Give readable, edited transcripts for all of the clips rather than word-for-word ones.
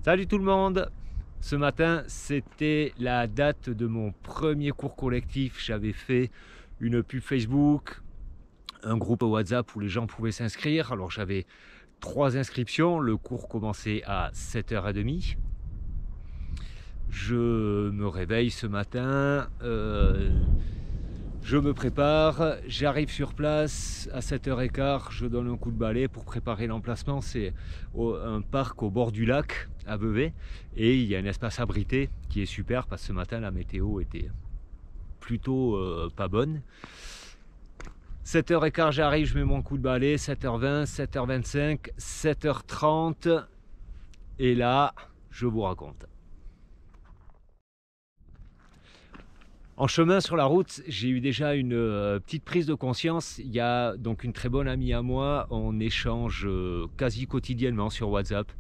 Salut tout le monde! Ce matin, c'était la date de mon premier cours collectif. J'avais fait une pub Facebook, un groupe WhatsApp où les gens pouvaient s'inscrire. Alors j'avais 3 inscriptions. Le cours commençait à 7h30. Je me réveille ce matin, je me prépare, j'arrive sur place à 7h15, je donne un coup de balai pour préparer l'emplacement. C'est un parc au bord du lac à Vevey et il y a un espace abrité qui est super parce que ce matin la météo était plutôt pas bonne. 7h15 j'arrive, je mets mon coup de balai, 7h20, 7h25, 7h30 et là je vous raconte. En chemin sur la route, j'ai eu déjà une petite prise de conscience. Il y a donc une très bonne amie à moi, on échange quasi quotidiennement sur WhatsApp.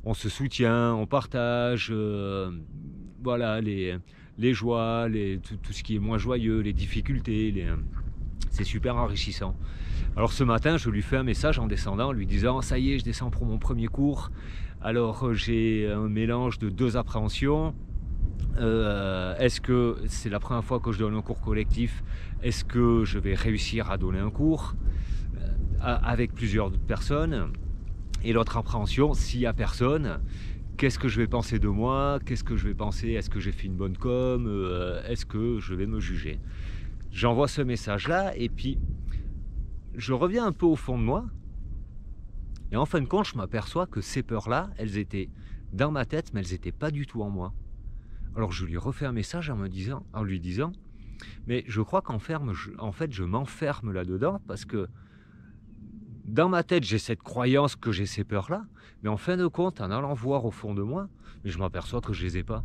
On se soutient, on partage voilà, les joies, tout ce qui est moins joyeux, les difficultés. C'est super enrichissant. Alors ce matin, je lui fais un message en descendant, en lui disant « Ça y est, je descends pour mon premier cours. » Alors j'ai un mélange de 2 appréhensions. Est-ce que c'est la première fois que je donne un cours collectif? Est-ce que je vais réussir à donner un cours avec plusieurs personnes? Et l'autre appréhension, s'il n'y a personne, qu'est-ce que je vais penser de moi? Qu'est-ce que je vais penser? Est-ce que j'ai fait une bonne com? Est-ce que je vais me juger? J'envoie ce message-là et puis je reviens un peu au fond de moi. Et en fin de compte, je m'aperçois que ces peurs-là, elles étaient dans ma tête, mais elles n'étaient pas du tout en moi. Alors je lui refais un message en lui disant mais je crois qu'en fait je m'enferme là-dedans parce que dans ma tête j'ai cette croyance que j'ai ces peurs-là, mais en fin de compte en allant voir au fond de moi, mais je m'aperçois que je les ai pas.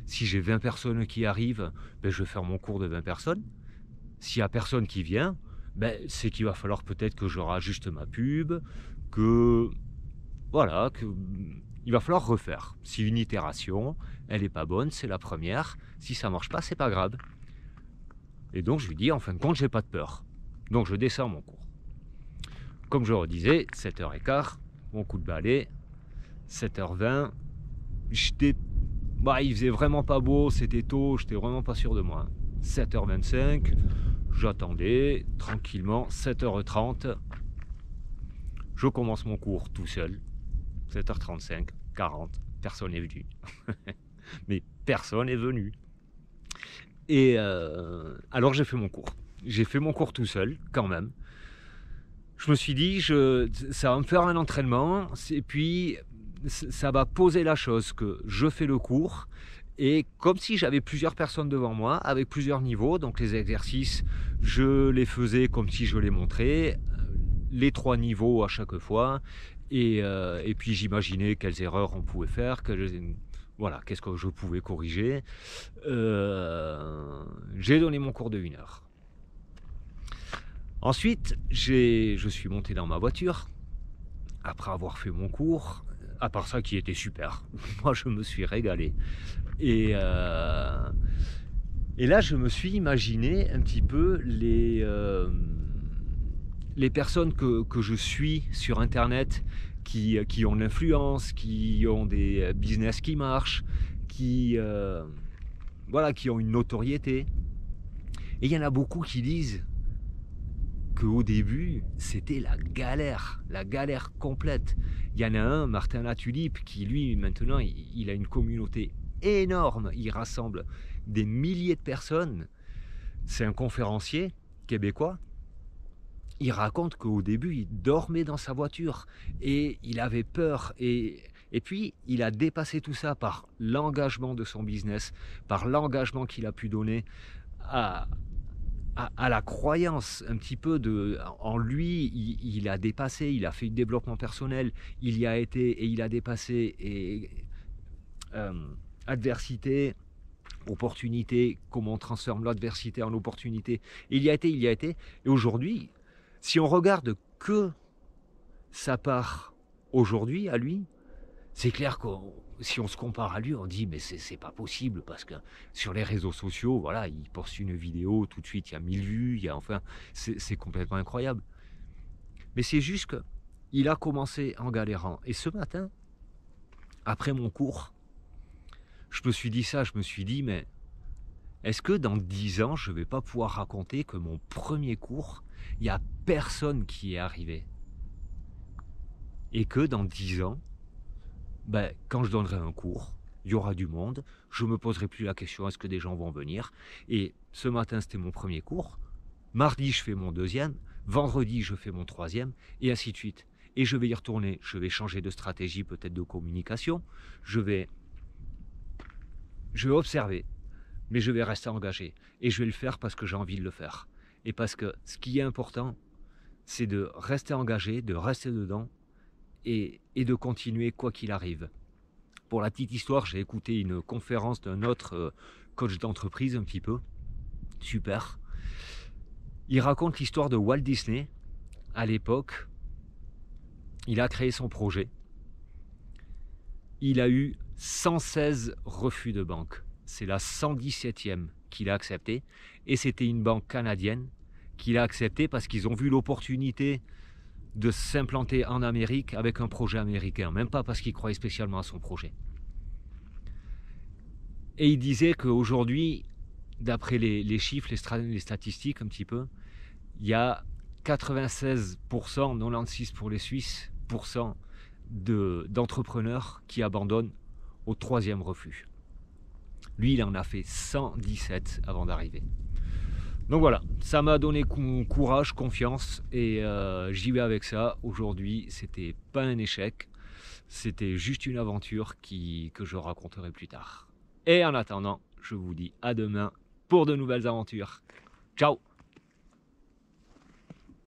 Si j'ai 20 personnes qui arrivent, ben, je vais faire mon cours de 20 personnes. S'il n'y a personne qui vient, ben, c'est qu'il va falloir peut-être que je rajuste ma pub, que voilà, il va falloir refaire. Si une itération, elle n'est pas bonne, c'est la première. Si ça ne marche pas, c'est pas grave. Et donc je lui dis, en fin de compte, j'ai pas de peur. Donc je descends mon cours. Comme je redisais, 7h15, mon coup de balai, 7h20, il faisait vraiment pas beau, c'était tôt, j'étais vraiment pas sûr de moi. 7h25, j'attendais tranquillement, 7h30, je commence mon cours tout seul. 7h35, 40, personne n'est venu. Mais personne n'est venu. Et alors j'ai fait mon cours. J'ai fait mon cours tout seul, quand même. Je me suis dit, ça va me faire un entraînement, et puis ça va poser la chose que je fais le cours, et comme si j'avais plusieurs personnes devant moi, avec plusieurs niveaux, donc les exercices, je les faisais comme si je les montrais, les 3 niveaux à chaque fois, et puis j'imaginais quelles erreurs on pouvait faire, voilà, qu'est-ce que je pouvais corriger. J'ai donné mon cours de 1 heure. Ensuite, je suis monté dans ma voiture, après avoir fait mon cours, à part ça qui était super. Moi, je me suis régalé. Et là, je me suis imaginé un petit peu les personnes que je suis sur Internet, qui ont de l'influence, qui ont des business qui marchent, voilà, qui ont une notoriété. Et il y en a beaucoup qui disent qu'au début, c'était la galère complète. Il y en a un, Martin Latulipe, qui lui, maintenant, il a une communauté énorme. Il rassemble des milliers de personnes. C'est un conférencier québécois. Il raconte qu'au début, il dormait dans sa voiture et il avait peur. Et puis, il a dépassé tout ça par l'engagement de son business, par l'engagement qu'il a pu donner à la croyance un petit peu en lui. Il a dépassé, il a fait du développement personnel, il y a été et il a dépassé. Et adversité, opportunité, comment on transforme l'adversité en opportunité. Il y a été. Et aujourd'hui, si on regarde que sa part aujourd'hui à lui, c'est clair que si on se compare à lui, on dit mais c'est pas possible parce que sur les réseaux sociaux, voilà, il poste une vidéo, tout de suite il y a 1000 vues, enfin, c'est complètement incroyable. Mais c'est juste qu'il a commencé en galérant. Et ce matin, après mon cours, je me suis dit ça, je me suis dit, mais est-ce que dans 10 ans, je ne vais pas pouvoir raconter que mon premier cours, il n'y a personne qui y est arrivé? Et que dans 10 ans, ben, quand je donnerai un cours, il y aura du monde, je ne me poserai plus la question est-ce que des gens vont venir. Et ce matin, c'était mon premier cours. Mardi, je fais mon deuxième. Vendredi, je fais mon troisième. Et ainsi de suite. Et je vais y retourner. Je vais changer de stratégie, peut-être de communication. Je vais observer. Mais je vais rester engagé. Et je vais le faire parce que j'ai envie de le faire. Et parce que ce qui est important, c'est de rester engagé, de rester dedans et de continuer quoi qu'il arrive. Pour la petite histoire, j'ai écouté une conférence d'un autre coach d'entreprise un petit peu. Super. Il raconte l'histoire de Walt Disney. À l'époque, il a créé son projet. Il a eu 116 refus de banque. C'est la 117e qu'il a accepté. Et c'était une banque canadienne qu'il a accepté parce qu'ils ont vu l'opportunité de s'implanter en Amérique avec un projet américain. Même pas parce qu'ils croyaient spécialement à son projet. Et il disait qu'aujourd'hui, d'après les chiffres, les statistiques un petit peu, il y a 96%, 96% pour les Suisses, d'entrepreneurs qui abandonnent au 3e refus. Lui, il en a fait 117 avant d'arriver. Donc voilà, ça m'a donné courage, confiance et j'y vais avec ça. Aujourd'hui, c'était pas un échec, c'était juste une aventure que je raconterai plus tard. Et en attendant, je vous dis à demain pour de nouvelles aventures. Ciao!